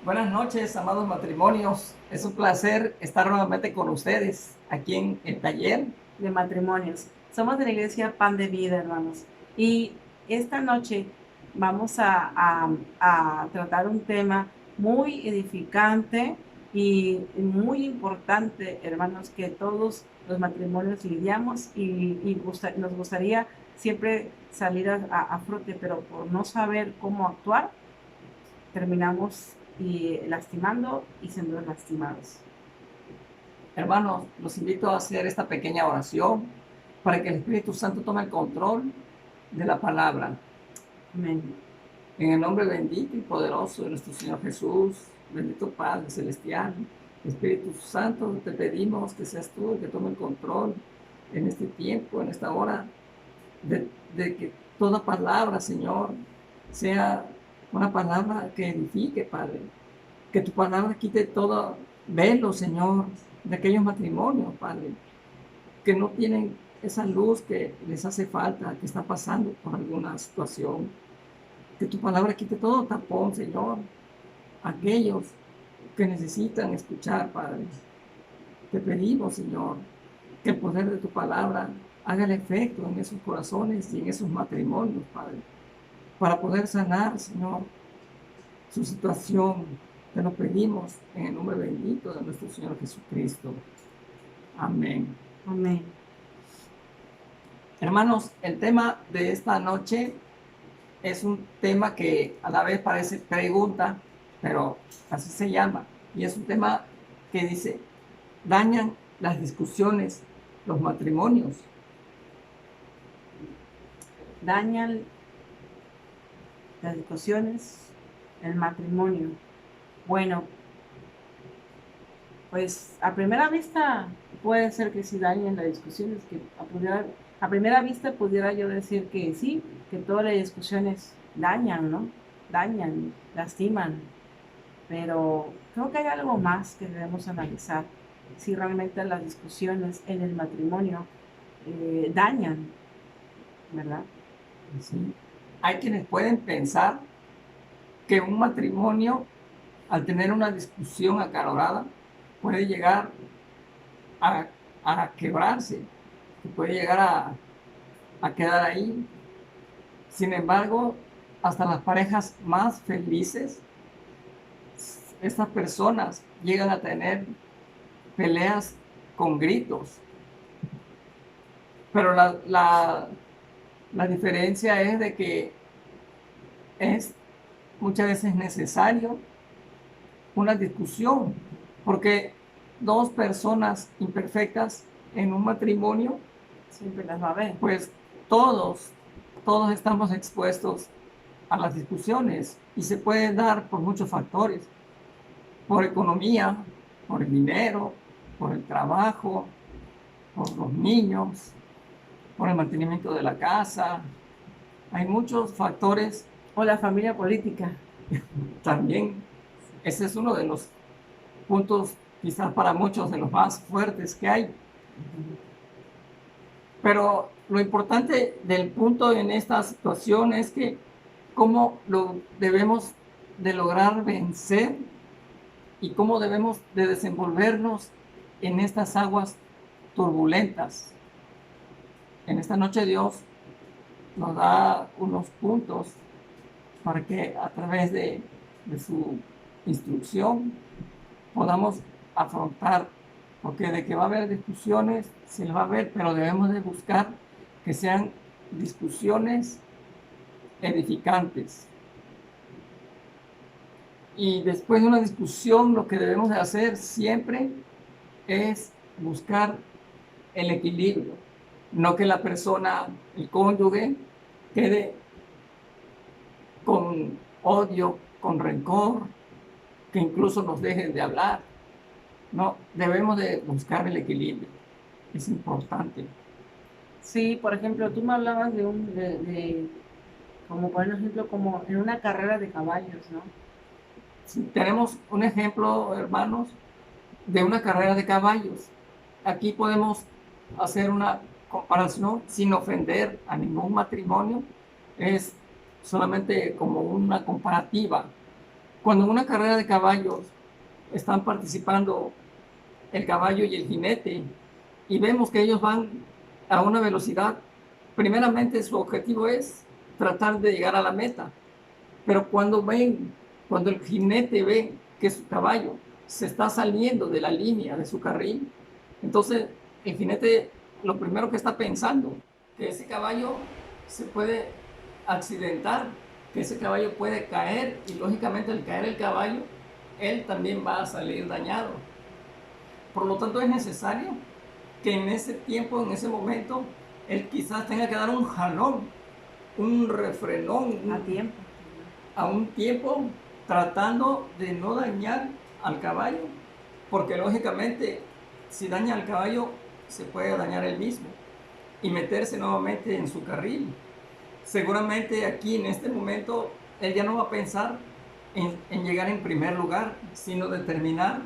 Buenas noches, amados matrimonios. Es un placer estar nuevamente con ustedes aquí en el taller. De matrimonios. Somos de la iglesia Pan de Vida, hermanos. Y esta noche vamos a tratar un tema muy edificante y muy importante, hermanos, que todos los matrimonios lidiamos y nos gustaría siempre salir a flote, pero por no saber cómo actuar, terminamos lastimando y siendo lastimados. Hermanos, los invito a hacer esta pequeña oración para que el Espíritu Santo tome el control de la palabra. Amén. En el nombre bendito y poderoso de nuestro Señor Jesús, bendito Padre Celestial, Espíritu Santo, te pedimos que seas tú el que tome el control en este tiempo, en esta hora, de que toda palabra, Señor, sea una palabra que edifique, Padre. Que tu palabra quite todo velo, Señor, de aquellos matrimonios, Padre, que no tienen esa luz que les hace falta, que están pasando por alguna situación. Que tu palabra quite todo tapón, Señor, aquellos que necesitan escuchar, Padre. Te pedimos, Señor, que el poder de tu palabra haga el efecto en esos corazones y en esos matrimonios, Padre, para poder sanar, Señor, su situación. Te lo pedimos en el nombre bendito de nuestro Señor Jesucristo. Amén. Amén. Hermanos, el tema de esta noche es un tema que a la vez parece pregunta, pero así se llama. Y es un tema que dice, ¿dañan las discusiones los matrimonios? Dañan las discusiones, el matrimonio. Bueno, pues a primera vista puede ser que sí dañen las discusiones, a primera vista pudiera yo decir que sí, que todas las discusiones dañan, ¿no? Dañan, lastiman, pero creo que hay algo más que debemos analizar, si realmente las discusiones en el matrimonio dañan, ¿verdad? ¿Sí? Hay quienes pueden pensar que un matrimonio, al tener una discusión acalorada, puede llegar a, a quebrarse, que puede llegar a quedar ahí. Sin embargo, hasta las parejas más felices, estas personas llegan a tener peleas con gritos. Pero la diferencia es de que es muchas veces necesario una discusión, porque dos personas imperfectas en un matrimonio, Siempre las va a ver. pues todos, todos estamos expuestos a las discusiones y se puede dar por muchos factores, por economía, por el dinero, por el trabajo, por los niños, por el mantenimiento de la casa. Hay muchos factores O la familia política. también. Ese es uno de los puntos, quizás para muchos, de los más fuertes que hay. Pero lo importante del punto en esta situación es que cómo lo debemos de lograr vencer y cómo debemos de desenvolvernos en estas aguas turbulentas. En esta noche Dios nos da unos puntos para que a través de su instrucción podamos afrontar, porque de que va a haber discusiones, se las va a ver, pero debemos de buscar que sean discusiones edificantes. Y después de una discusión, lo que debemos de hacer siempre es buscar el equilibrio, no que la persona, el cónyuge, quede con odio, con rencor, que incluso nos dejen de hablar. No, debemos de buscar el equilibrio, es importante. Sí, por ejemplo, tú me hablabas como por ejemplo, como en una carrera de caballos, ¿no? Si tenemos un ejemplo, hermanos, de una carrera de caballos, aquí podemos hacer una comparación sin ofender a ningún matrimonio, es solamente como una comparativa. Cuando en una carrera de caballos están participando el caballo y el jinete y vemos que ellos van a una velocidad, primeramente su objetivo es tratar de llegar a la meta, pero cuando el jinete ve que su caballo se está saliendo de la línea de su carril, entonces el jinete lo primero que está pensando, que ese caballo se puede accidentar, que ese caballo puede caer y lógicamente al caer el caballo, él también va a salir dañado. Por lo tanto es necesario que en ese tiempo, en ese momento, él quizás tenga que dar un jalón, un refrenón, A tiempo. a un tiempo tratando de no dañar al caballo, porque lógicamente si daña al caballo se puede dañar él mismo y meterse nuevamente en su carril. Seguramente aquí en este momento él ya no va a pensar en llegar en primer lugar, sino de terminar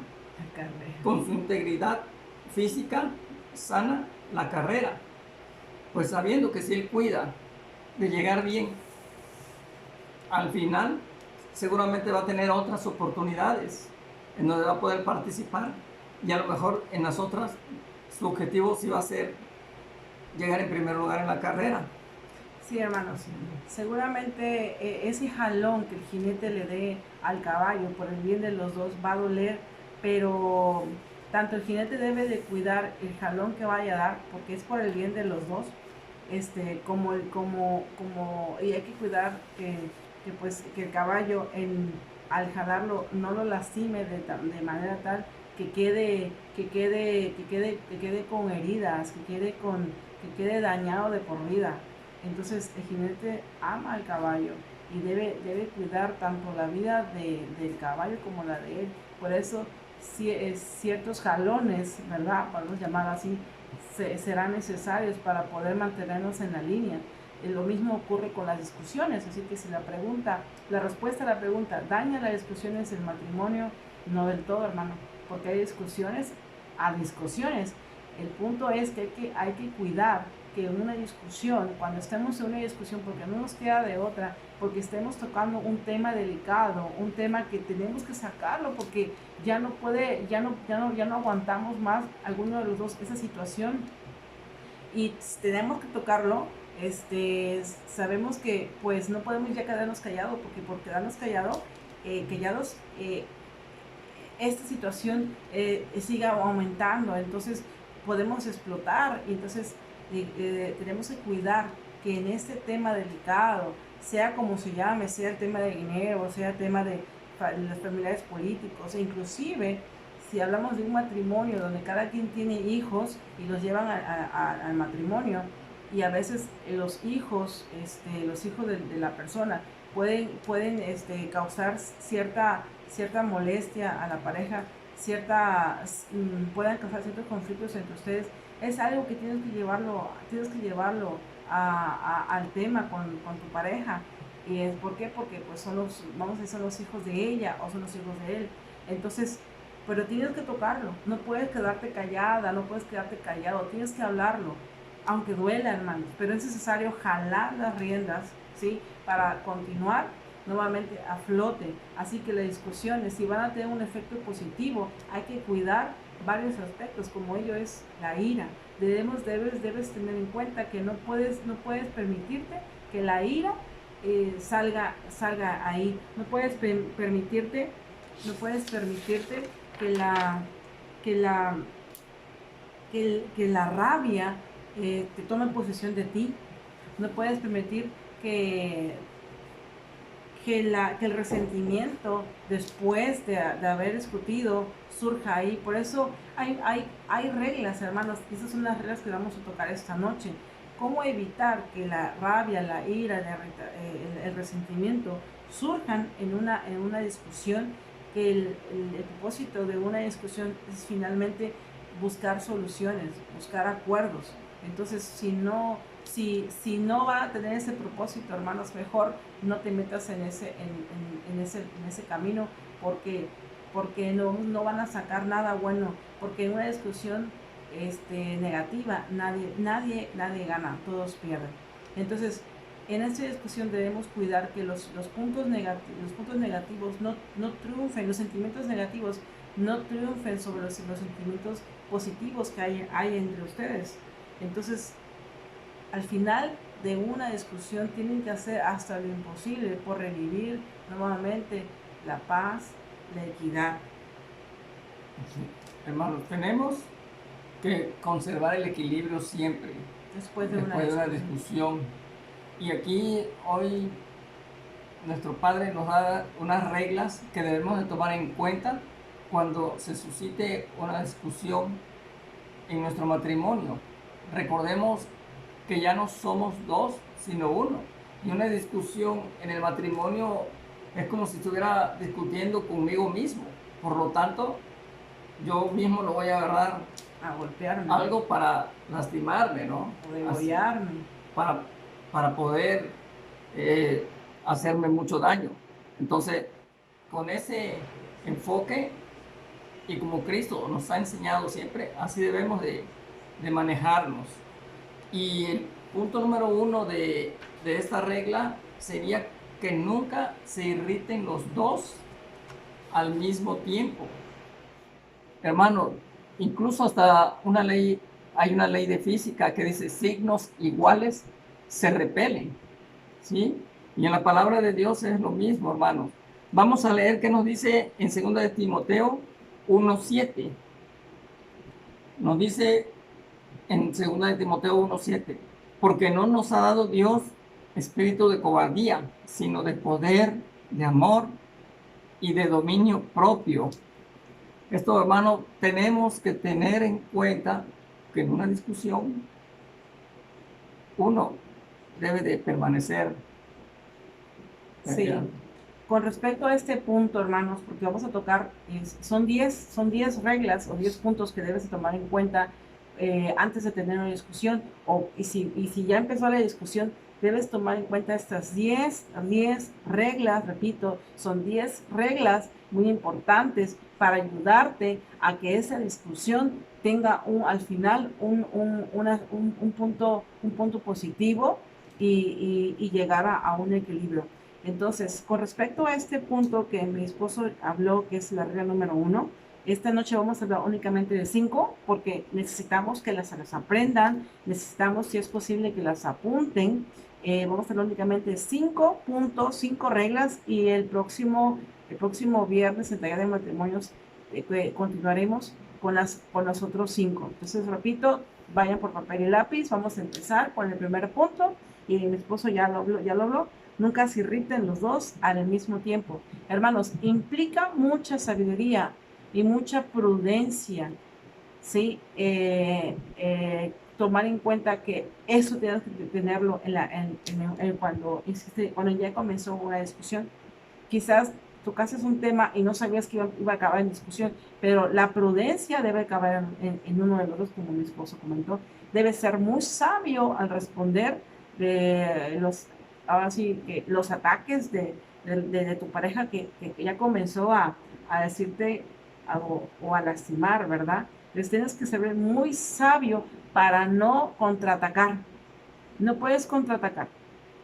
con su integridad física sana la carrera, pues sabiendo que si él cuida de llegar bien al final, seguramente va a tener otras oportunidades en donde va a poder participar y a lo mejor en las otras su objetivo sí va a ser llegar en primer lugar en la carrera. Sí, hermanos, seguramente ese jalón que el jinete le dé al caballo por el bien de los dos va a doler, pero tanto el jinete debe de cuidar el jalón que vaya a dar, porque es por el bien de los dos, y hay que cuidar que el caballo al jalarlo no lo lastime de manera tal que quede con heridas, que quede dañado de por vida. Entonces el jinete ama al caballo y debe cuidar tanto la vida del caballo como la de él. Por eso ciertos jalones, ¿verdad? Podemos llamar así, serán necesarios para poder mantenernos en la línea. Lo mismo ocurre con las discusiones, así que si la respuesta a la pregunta, ¿daña las discusiones el matrimonio? No del todo, hermano, porque hay discusiones a discusiones. El punto es que hay que cuidar que en una discusión, cuando estemos en una discusión, porque no nos queda de otra, porque estemos tocando un tema delicado, un tema que tenemos que sacarlo, porque ya no aguantamos más alguno de los dos esa situación y tenemos que tocarlo. Sabemos que pues no podemos ya quedarnos callados, porque por quedarnos callados esta situación siga aumentando, entonces podemos explotar y entonces tenemos que cuidar que en este tema delicado, sea como se llame, sea el tema de dinero, sea el tema de los familiares políticos, e inclusive si hablamos de un matrimonio donde cada quien tiene hijos y los llevan al matrimonio, y a veces los hijos de la persona pueden causar cierta molestia a la pareja, puedan causar ciertos conflictos entre ustedes. Es algo que tienes que llevarlo al tema con tu pareja. ¿Y es por qué? Porque pues vamos a decir, son los hijos de ella o son los hijos de él. Entonces, pero tienes que tocarlo, no puedes quedarte callada, no puedes quedarte callado, tienes que hablarlo, aunque duela, hermanos, pero es necesario jalar las riendas, ¿sí? Para continuar nuevamente a flote. Así que las discusiones, si van a tener un efecto positivo, hay que cuidar varios aspectos, como ello es la ira. Debes tener en cuenta que no puedes permitirte que la ira salga ahí. No puedes permitirte que la rabia te tome posesión de ti. No puedes permitir que el resentimiento después de haber discutido surja ahí. Por eso hay reglas, hermanos. Esas son las reglas que vamos a tocar esta noche. ¿Cómo evitar que la rabia, la ira, el resentimiento surjan en una discusión? Que el propósito de una discusión es finalmente buscar soluciones, buscar acuerdos. Entonces, si no va a tener ese propósito, hermanos, mejor no te metas en ese camino, porque no van a sacar nada bueno, porque en una discusión negativa nadie gana, todos pierden. Entonces, en esta discusión debemos cuidar que los puntos negativos no triunfen, los sentimientos negativos no triunfen sobre los sentimientos positivos que hay entre ustedes. Entonces, al final de una discusión tienen que hacer hasta lo imposible por revivir nuevamente la paz, la equidad. Sí. Hermanos, tenemos que conservar el equilibrio siempre Después de una discusión. Y aquí hoy nuestro Padre nos da unas reglas que debemos de tomar en cuenta cuando se suscite una discusión en nuestro matrimonio. Recordemos que ya no somos dos, sino uno. Y una discusión en el matrimonio es como si estuviera discutiendo conmigo mismo. Por lo tanto, yo mismo no voy a agarrar a golpearme, algo para lastimarme, ¿no? O degollarme. Para poder hacerme mucho daño. Entonces, con ese enfoque, y como Cristo nos ha enseñado siempre, así debemos de manejarnos. Y el punto número 1 de esta regla sería que nunca se irriten los dos al mismo tiempo. Hermano, incluso hasta hay una ley de física que dice signos iguales se repelen, ¿sí? Y en la palabra de Dios es lo mismo, hermano. Vamos a leer qué nos dice en 2 de Timoteo 1:7. Nos dice en 2 de Timoteo 1:7, porque no nos ha dado Dios espíritu de cobardía, sino de poder, de amor y de dominio propio. Esto, hermano, tenemos que tener en cuenta que en una discusión uno debe de permanecer. Sí. Con respecto a este punto, hermanos, porque vamos a tocar, son 10 reglas o 10 puntos que debes de tomar en cuenta antes de tener una discusión, y si ya empezó la discusión, debes tomar en cuenta estas 10 reglas, repito, son 10 reglas muy importantes para ayudarte a que esa discusión tenga al final un punto positivo y llegar a un equilibrio. Entonces, con respecto a este punto que mi esposo habló, que es la regla número 1, esta noche vamos a hablar únicamente de 5, porque necesitamos que las aprendan, necesitamos, si es posible, que las apunten. Vamos a hablar únicamente de 5 puntos, 5 reglas, y el próximo viernes en Taller de Matrimonios continuaremos con los otros 5. Entonces, repito, vayan por papel y lápiz, vamos a empezar con el primer punto, y mi esposo ya lo habló. Nunca se irriten los dos al mismo tiempo. Hermanos, implica mucha sabiduría y mucha prudencia, ¿sí? Tomar en cuenta que eso tienes que tenerlo cuando ya comenzó una discusión. Quizás tocases un tema y no sabías que iba a acabar en discusión, pero la prudencia debe acabar en uno de los dos, como mi esposo comentó. Debe ser muy sabio al responder de ahora sí, que los ataques de tu pareja que ya comenzó a decirte o a lastimar, ¿verdad? Les tienes que ser muy sabio para no contraatacar. No puedes contraatacar.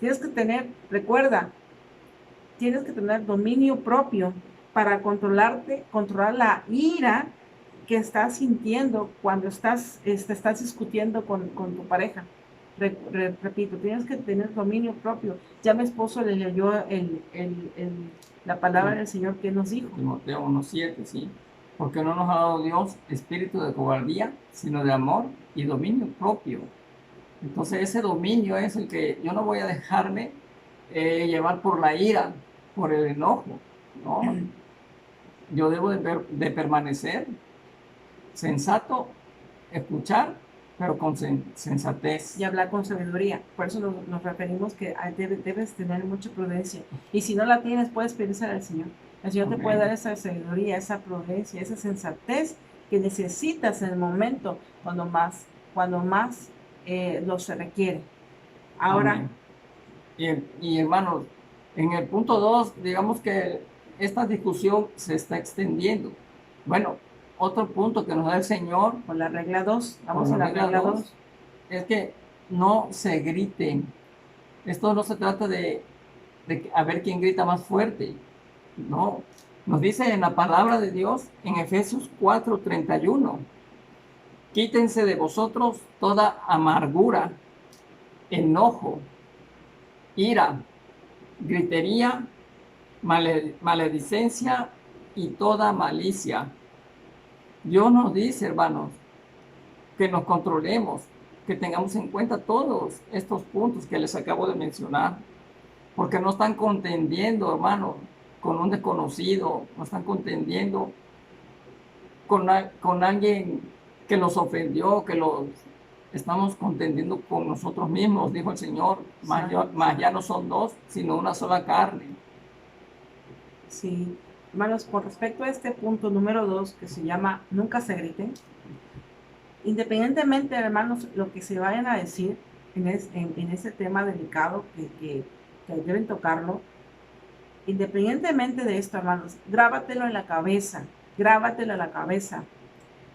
Tienes que recuerda, tienes que tener dominio propio para controlar la ira que estás sintiendo cuando estás discutiendo con tu pareja. Repito, tienes que tener dominio propio. Ya mi esposo le leyó la palabra del Señor que nos dijo. Timoteo 1:7, sí. Porque no nos ha dado Dios espíritu de cobardía, sino de amor y dominio propio. Entonces ese dominio es el que yo no voy a dejarme llevar por la ira, por el enojo, ¿no? Yo debo de permanecer sensato, escuchar, pero con sensatez. Y hablar con sabiduría. Por eso nos referimos que debes tener mucha prudencia. Y si no la tienes, puedes pedirse al Señor. El Señor te puede dar esa sabiduría, esa prudencia, esa sensatez que necesitas en el momento cuando más lo se requiere. Ahora. Y hermanos, en el punto 2, digamos que esta discusión se está extendiendo. Bueno, otro punto que nos da el Señor, con la regla 2, vamos a la regla 2, es que no se griten. Esto no se trata de a ver quién grita más fuerte. No. Nos dice en la palabra de Dios en Efesios 4:31, quítense de vosotros toda amargura, enojo, ira, gritería, maledicencia y toda malicia. Dios nos dice, hermanos, que nos controlemos, que tengamos en cuenta todos estos puntos que les acabo de mencionar, porque no están contendiendo, hermanos, con un desconocido, no están contendiendo con alguien que los ofendió, que los estamos contendiendo con nosotros mismos, dijo el Señor, más ya no son dos, sino una sola carne. Sí, hermanos, con respecto a este punto número 2, que se llama nunca se griten, independientemente, hermanos, lo que se vayan a decir en ese tema delicado que deben tocarlo, independientemente de esto, hermanos, grábatelo en la cabeza, grábatelo en la cabeza.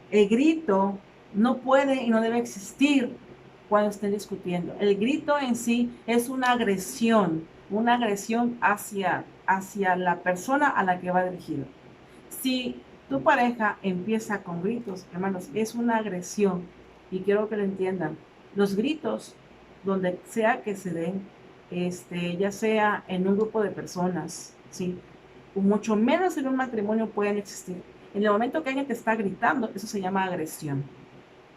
El grito no puede y no debe existir cuando estén discutiendo. El grito en sí es una agresión hacia la persona a la que va dirigido. Si tu pareja empieza con gritos, hermanos, es una agresión y quiero que lo entiendan. Los gritos, donde sea que se den, ya sea en un grupo de personas, ¿sí? Mucho menos en un matrimonio pueden existir. En el momento que alguien te está gritando, eso se llama agresión.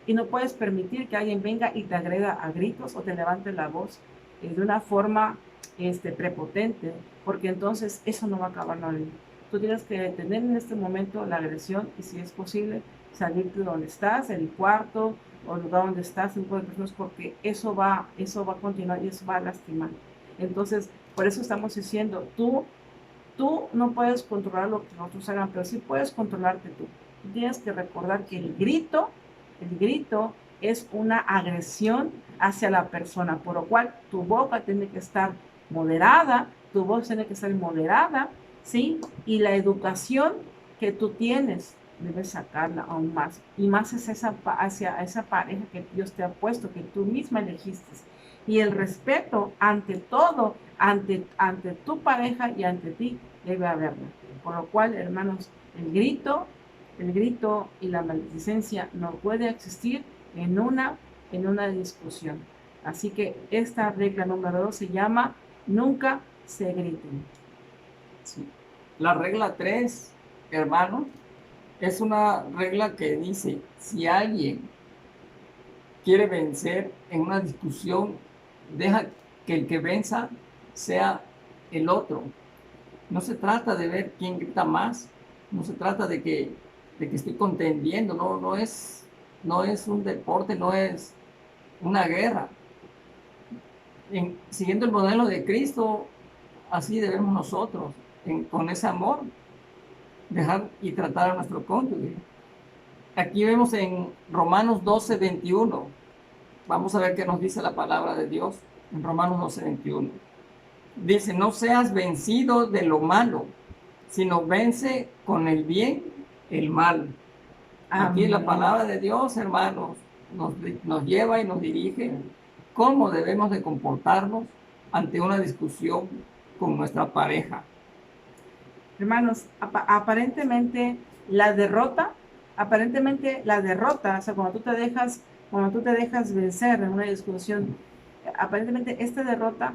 Y no puedes permitir que alguien venga y te agreda a gritos o te levante la voz de una forma prepotente, porque entonces eso no va a acabar bien. Tú tienes que detener en este momento la agresión y, si es posible, salir de donde estás, el cuarto o el lugar donde estás, un grupo de personas, porque eso va a continuar y eso va a lastimar. Entonces, por eso estamos diciendo, tú no puedes controlar lo que otros hagan, pero sí puedes controlarte tú. Tú tienes que recordar que el grito es una agresión hacia la persona, por lo cual tu boca tiene que estar moderada, tu voz tiene que ser moderada, ¿sí? Y la educación que tú tienes, debes sacarla aún más. Y más es hacia esa pareja que Dios te ha puesto, que tú misma elegiste. Y el respeto ante todo, ante tu pareja y ante ti, debe haberlo. Por lo cual, hermanos, el grito y la maledicencia no puede existir en una discusión. Así que esta regla número 2 se llama nunca se griten. Sí. La regla 3, hermano, es una regla que dice, si alguien quiere vencer en una discusión, deja que el que venza sea el otro. No se trata de ver quién grita más, no se trata de que estoy contendiendo, no es un deporte, no es una guerra. Siguiendo el modelo de Cristo, así debemos nosotros, con ese amor, dejar y tratar a nuestro cónyuge. Aquí vemos en Romanos 12:21. Vamos a ver qué nos dice la palabra de Dios en Romanos 12:21. Dice, no seas vencido de lo malo, sino vence con el bien el mal. Aquí la palabra de Dios, hermanos, nos lleva y nos dirige cómo debemos de comportarnos ante una discusión con nuestra pareja. Hermanos, aparentemente la derrota, o sea, cuando tú te dejas vencer en una discusión, aparentemente esta derrota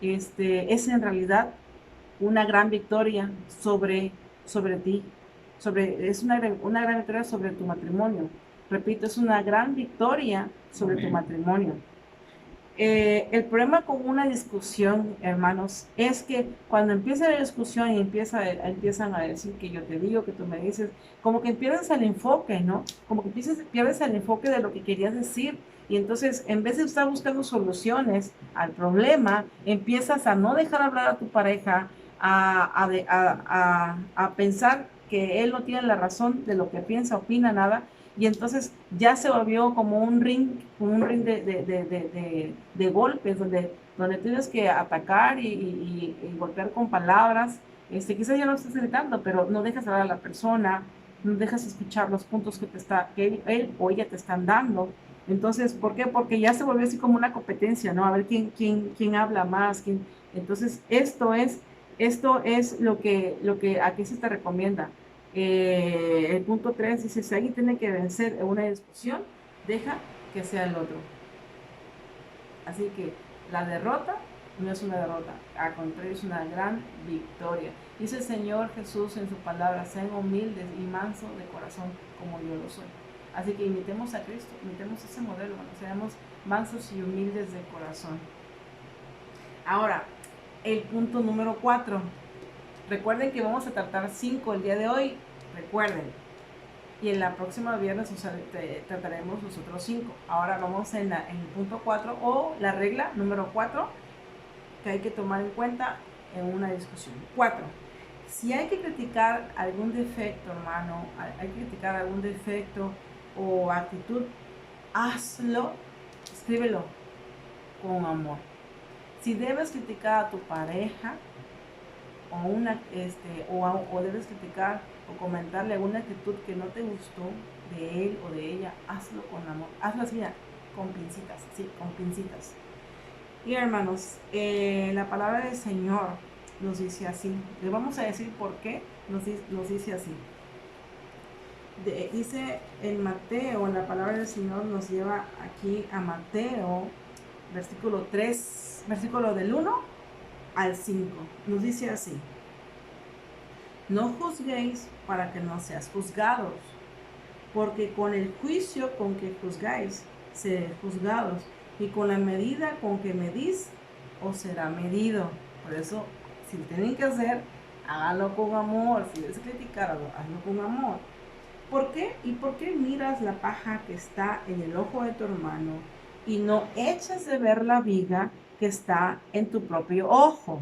es en realidad una gran victoria sobre ti, es una gran victoria sobre tu matrimonio. Repito, es una gran victoria sobre tu matrimonio. El problema con una discusión, hermanos, es que cuando empieza la discusión y empiezan a decir que yo te digo, que tú me dices, como que pierdes el enfoque, ¿no? Como que pierdes el enfoque de lo que querías decir. Y entonces, en vez de estar buscando soluciones al problema, empiezas a no dejar hablar a tu pareja, a pensar que él no tiene la razón de lo que piensa, opina, nada. Y entonces ya se volvió como un ring de golpes, donde tienes que atacar y golpear con palabras. Quizás ya no estás gritando, pero no dejas hablar a la persona, no dejas escuchar los puntos que él o ella te están dando. Entonces, ¿por qué? Porque ya se volvió así como una competencia, ¿no? A ver quién habla más, quién. Entonces, esto es a qué se te recomienda. El punto 3 dice, si alguien tiene que vencer en una discusión, deja que sea el otro. Así que la derrota no es una derrota, al contrario, es una gran victoria. Dice el Señor Jesús en su palabra, sean humildes y mansos de corazón como yo lo soy. Así que imitemos a Cristo, imitemos ese modelo, ¿no? Seamos mansos y humildes de corazón. Ahora, el punto número 4. Recuerden que vamos a tratar 5 el día de hoy, recuerden. Y en la próxima viernes trataremos los otros 5. Ahora vamos en el punto 4 o la regla número 4 que hay que tomar en cuenta en una discusión. 4. Si hay que criticar algún defecto, hermano, hay que criticar algún defecto o actitud, hazlo, escríbelo con amor. Si debes criticar a tu pareja o debes criticar o comentarle alguna actitud que no te gustó de él o de ella, hazlo con amor. Hazlo así, con pincitas, sí, con pincitas. Y hermanos, la palabra del Señor nos dice así. Le vamos a decir por qué nos dice así. Dice en Mateo, la palabra del Señor nos lleva aquí a Mateo, versículo 3, versículo del 1 al 5. Nos dice así. No juzguéis para que no seas juzgados, porque con el juicio con que juzgáis, seréis juzgados, y con la medida con que medís, os será medido. Por eso, si lo tienen que hacer, háganlo con amor. Si debes criticarlo, hazlo con amor. ¿Por qué? ¿Y por qué miras la paja que está en el ojo de tu hermano y no echas de ver la viga que está en tu propio ojo?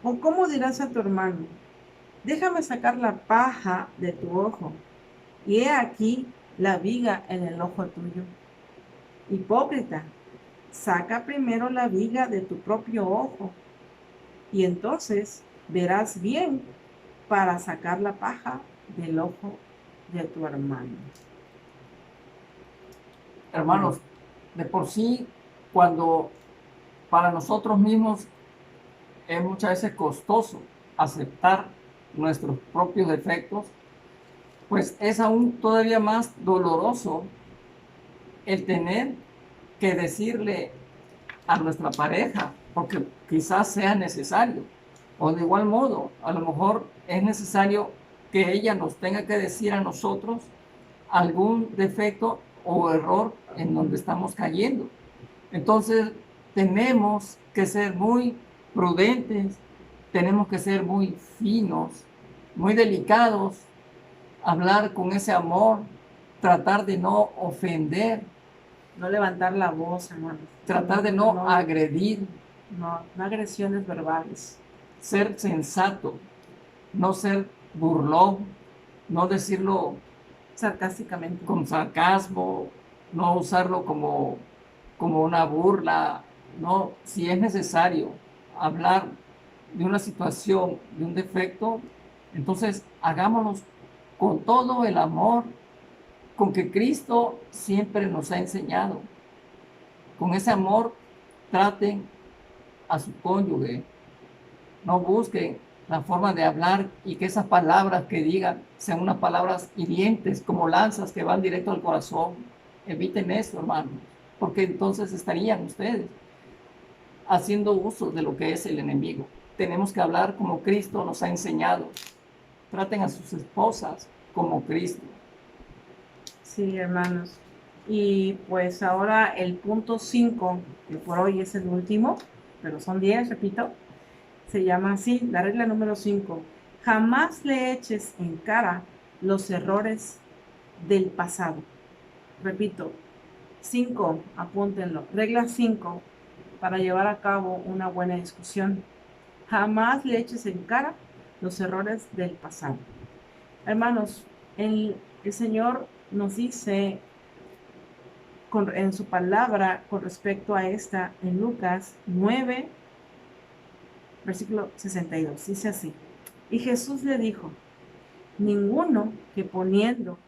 ¿O cómo dirás a tu hermano, déjame sacar la paja de tu ojo, y he aquí la viga en el ojo tuyo? Hipócrita, saca primero la viga de tu propio ojo, y entonces verás bien para sacar la paja del ojo de tu hermano. Hermanos, de por sí, cuando para nosotros mismos es muchas veces costoso aceptar nuestros propios defectos, pues es aún todavía más doloroso el tener que decirle a nuestra pareja, porque quizás sea necesario, o de igual modo, a lo mejor es necesario que ella nos tenga que decir a nosotros algún defecto o error en donde estamos cayendo. Entonces, tenemos que ser muy prudentes, tenemos que ser muy finos, muy delicados, hablar con ese amor, tratar de no ofender, No levantar la voz, hermanos. tratar de no agredir, no agresiones verbales. ser sensato, no ser burlón, no decirlo sarcásticamente, con sarcasmo, no usarlo como una burla, no, si es necesario hablar de una situación, de un defecto, entonces hagámoslo con todo el amor con que Cristo siempre nos ha enseñado. Con ese amor traten a su cónyuge, no busquen la forma de hablar y que esas palabras que digan sean unas palabras hirientes como lanzas que van directo al corazón. Eviten eso, hermanos, porque entonces estarían ustedes haciendo uso de lo que es el enemigo. Tenemos que hablar como Cristo nos ha enseñado. Traten a sus esposas como Cristo. Sí, hermanos. Y pues ahora el punto 5, que por hoy es el último, pero son 10, repito, se llama así, la regla número 5. Jamás le eches en cara los errores del pasado. Repito, 5, apúntenlo. Regla 5, para llevar a cabo una buena discusión. Jamás le eches en cara los errores del pasado. Hermanos, el Señor nos dice en su palabra con respecto a esta en Lucas 9, versículo 62. Dice así. Y Jesús le dijo, ninguno que poniendo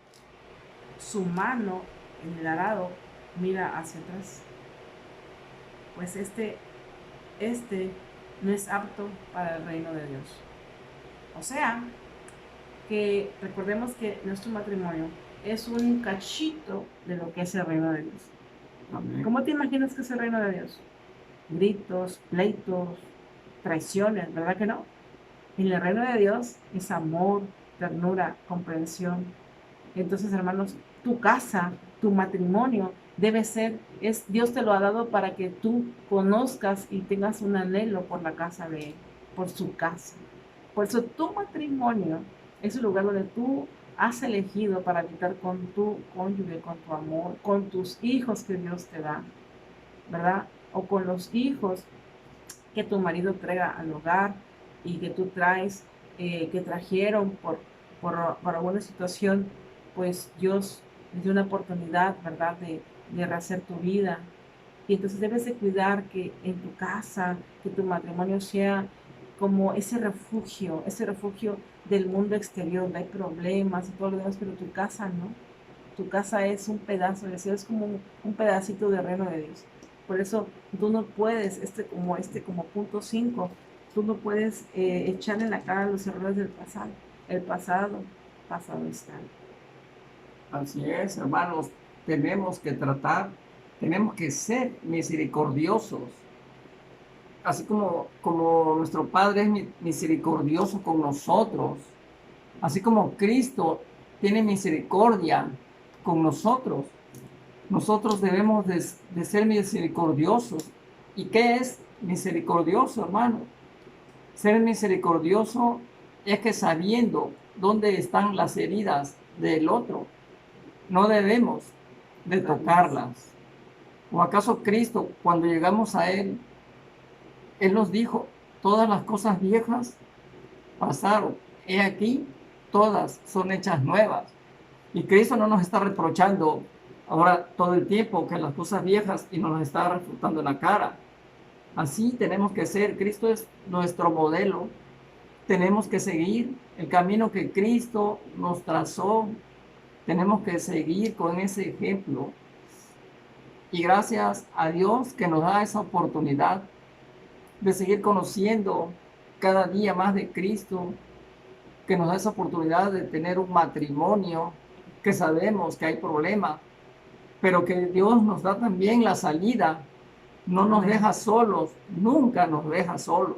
su mano en el arado mira hacia atrás, pues este no es apto para el reino de Dios. O sea, que recordemos que nuestro matrimonio es un cachito de lo que es el reino de Dios. Amén. ¿Cómo te imaginas que es el reino de Dios? Gritos, pleitos, traiciones, ¿verdad que no? En el reino de Dios es amor, ternura, comprensión. Entonces, hermanos, tu casa, tu matrimonio debe ser, Dios te lo ha dado para que tú conozcas y tengas un anhelo por la casa de Él, por su casa. Por eso tu matrimonio es el lugar donde tú has elegido para habitar con tu cónyuge, con tu amor, con tus hijos que Dios te da, ¿verdad? O con los hijos que tu marido traiga al hogar y que tú traes, que trajeron por alguna situación, pues Dios les dio una oportunidad, ¿verdad?, de rehacer tu vida. Y entonces debes de cuidar que en tu casa, que tu matrimonio sea como ese refugio del mundo exterior, donde hay problemas y todo lo demás, pero tu casa no. Tu casa es un pedazo de cielo, es como un pedacito de reino de Dios. Por eso tú no puedes, como punto 5, tú no puedes echarle en la cara los errores del pasado. El pasado, pasado está. Así es, hermanos, tenemos que tratar, tenemos que ser misericordiosos, así como nuestro Padre es misericordioso con nosotros, así como Cristo tiene misericordia con nosotros. Nosotros debemos de ser misericordiosos. ¿Y qué es misericordioso, hermano? Ser misericordioso es que sabiendo dónde están las heridas del otro, no debemos de tocarlas. ¿O acaso Cristo, cuando llegamos a Él nos dijo, todas las cosas viejas pasaron, he aquí, todas son hechas nuevas? Y Cristo no nos está reprochando ahora todo el tiempo que las cosas viejas y nos las está refutando en la cara. Así tenemos que ser. Cristo es nuestro modelo. Tenemos que seguir el camino que Cristo nos trazó. Tenemos que seguir con ese ejemplo. Y gracias a Dios que nos da esa oportunidad de seguir conociendo cada día más de Cristo, que nos da esa oportunidad de tener un matrimonio, que sabemos que hay problemas, pero que Dios nos da también la salida, no nos deja solos, nunca nos deja solos.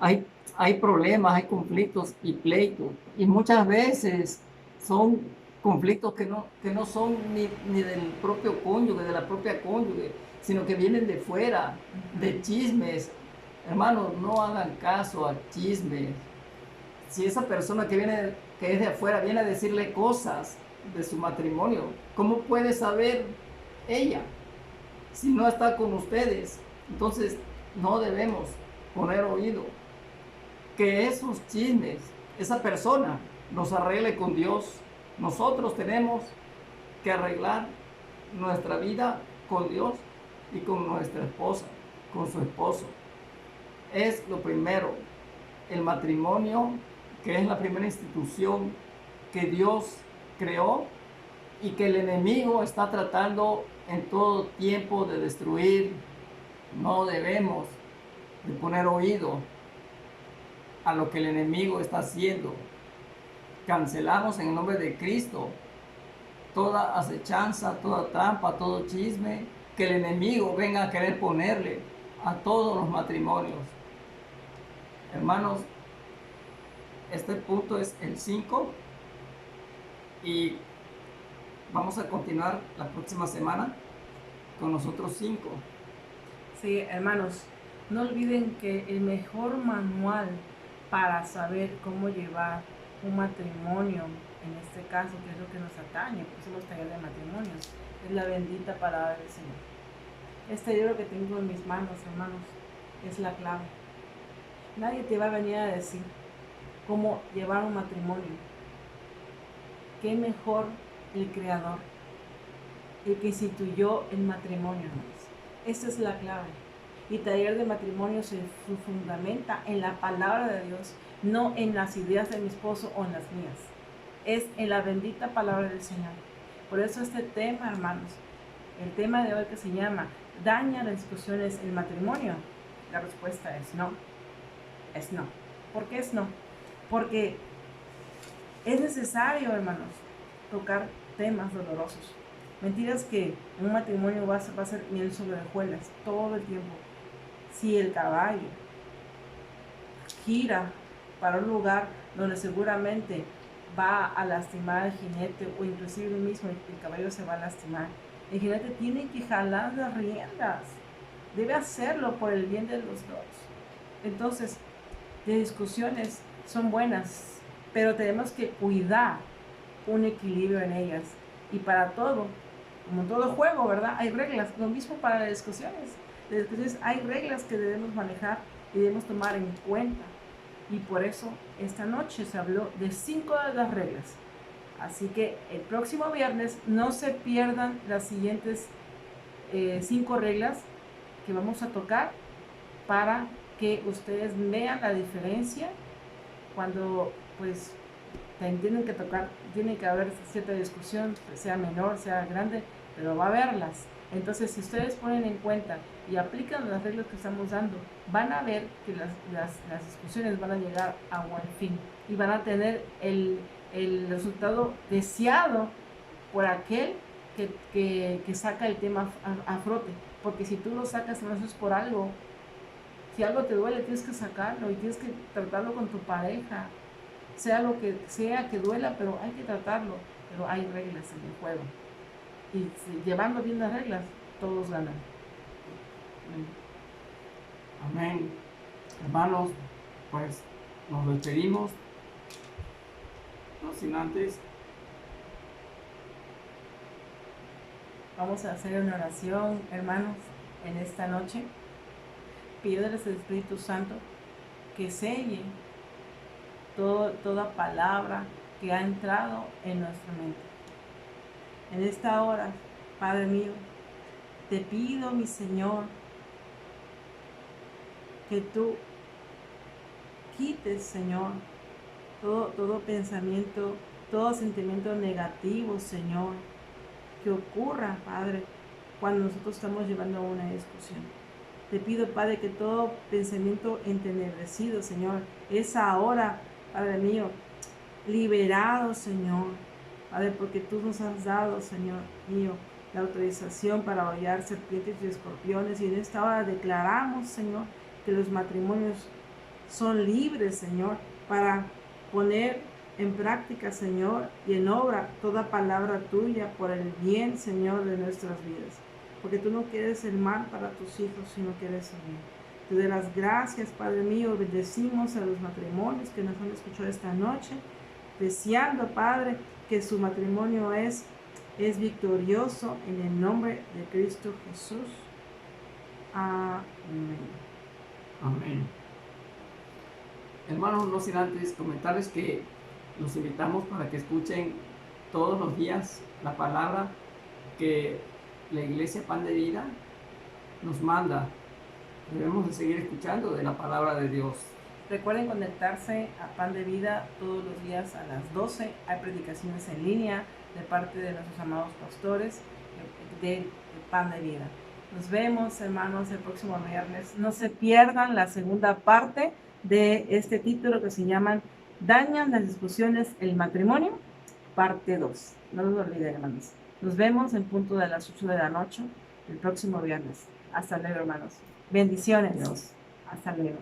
Hay problemas, hay conflictos y pleitos, y muchas veces son conflictos que no son ni del propio cónyuge, de la propia cónyuge, sino que vienen de fuera, de chismes. Hermanos, no hagan caso a chismes. Si esa persona que es de afuera, viene a decirle cosas de su matrimonio, ¿cómo puede saber ella si no está con ustedes? Entonces, no debemos poner oído. Que esos chismes, esa persona nos arregle con Dios. Nosotros tenemos que arreglar nuestra vida con Dios y con nuestra esposa, con su esposo. Es lo primero. El matrimonio, que es la primera institución que Dios creó y que el enemigo está tratando en todo tiempo de destruir. No debemos de poner oído a lo que el enemigo está haciendo. Cancelamos en el nombre de Cristo toda acechanza, toda trampa, todo chisme que el enemigo venga a querer ponerle a todos los matrimonios. Hermanos, este punto es el 5 y vamos a continuar la próxima semana con los otros 5. Sí, hermanos, no olviden que el mejor manual para saber cómo llevar un matrimonio, en este caso, que es lo que nos atañe, porque somos talleres de matrimonios, es la bendita palabra del Señor. Este libro que tengo en mis manos, hermanos, es la clave. Nadie te va a venir a decir cómo llevar un matrimonio. ¿Qué mejor el Creador, el que instituyó el matrimonio, hermanos? Esa es la clave. Y taller de matrimonio se fundamenta en la palabra de Dios, no en las ideas de mi esposo o en las mías. Es en la bendita palabra del Señor. Por eso este tema, hermanos, el tema de hoy que se llama ¿daña las discusiones el matrimonio? La respuesta es no. Es no. ¿Por qué es no? Porque es necesario, hermanos, tocar temas dolorosos. Mentiras que en un matrimonio va a ser miel sobre hojuelas todo el tiempo. Si el caballo gira para un lugar donde seguramente va a lastimar al jinete o inclusive el mismo el caballo se va a lastimar, el jinete tiene que jalar las riendas, debe hacerlo por el bien de los dos. Entonces, las discusiones son buenas, pero tenemos que cuidar un equilibrio en ellas. Y para todo, como todo juego, ¿verdad? Hay reglas, lo mismo para las discusiones. Las discusiones hay reglas que debemos manejar y debemos tomar en cuenta. Y por eso esta noche se habló de 5 de las reglas. Así que el próximo viernes no se pierdan las siguientes 5 reglas que vamos a tocar para que ustedes vean la diferencia cuando pues tienen que tocar, tiene que haber cierta discusión, sea menor, sea grande, pero va a haberlas. Entonces, si ustedes ponen en cuenta y aplican las reglas que estamos dando, van a ver que las discusiones van a llegar a buen fin y van a tener el resultado deseado por aquel que saca el tema a frote. Porque si tú lo sacas, no es por algo. Si algo te duele, tienes que sacarlo y tienes que tratarlo con tu pareja. Sea lo que sea que duela, pero hay que tratarlo. Pero hay reglas en el juego. Y llevando bien las reglas, todos ganan. Amén. Hermanos, pues nos despedimos. No sin antes. Vamos a hacer una oración, hermanos, en esta noche. Pídeles al Espíritu Santo que selle toda palabra que ha entrado en nuestra mente. En esta hora, Padre mío, te pido, mi Señor, que tú quites, Señor, todo pensamiento, todo sentimiento negativo, Señor, que ocurra, Padre, cuando nosotros estamos llevando una discusión. Te pido, Padre, que todo pensamiento entenebrecido, Señor, es ahora, Padre mío, liberado, Señor, Padre, porque tú nos has dado, Señor mío, la autorización para hollar serpientes y escorpiones, y en esta hora declaramos, Señor, que los matrimonios son libres, Señor, para poner en práctica, Señor, y en obra toda palabra tuya por el bien, Señor, de nuestras vidas. Porque tú no quieres el mal para tus hijos, sino quieres el bien. Te doy las gracias, Padre mío, bendecimos a los matrimonios que nos han escuchado esta noche, deseando, Padre, que su matrimonio es victorioso en el nombre de Cristo Jesús. Amén. Amén. Hermanos, no sin antes comentarles que los invitamos para que escuchen todos los días la palabra que la Iglesia Pan de Vida nos manda. Debemos de seguir escuchando de la palabra de Dios. Recuerden conectarse a Pan de Vida todos los días a las 12. Hay predicaciones en línea de parte de nuestros amados pastores de Pan de Vida. Nos vemos, hermanos, el próximo viernes. No se pierdan la segunda parte de este título que se llama ¿Dañan las discusiones el matrimonio? Parte 2. No lo olviden, hermanos. Nos vemos en punto de las 8 de la noche el próximo viernes. Hasta luego, hermanos. Bendiciones. Dios. Hasta luego.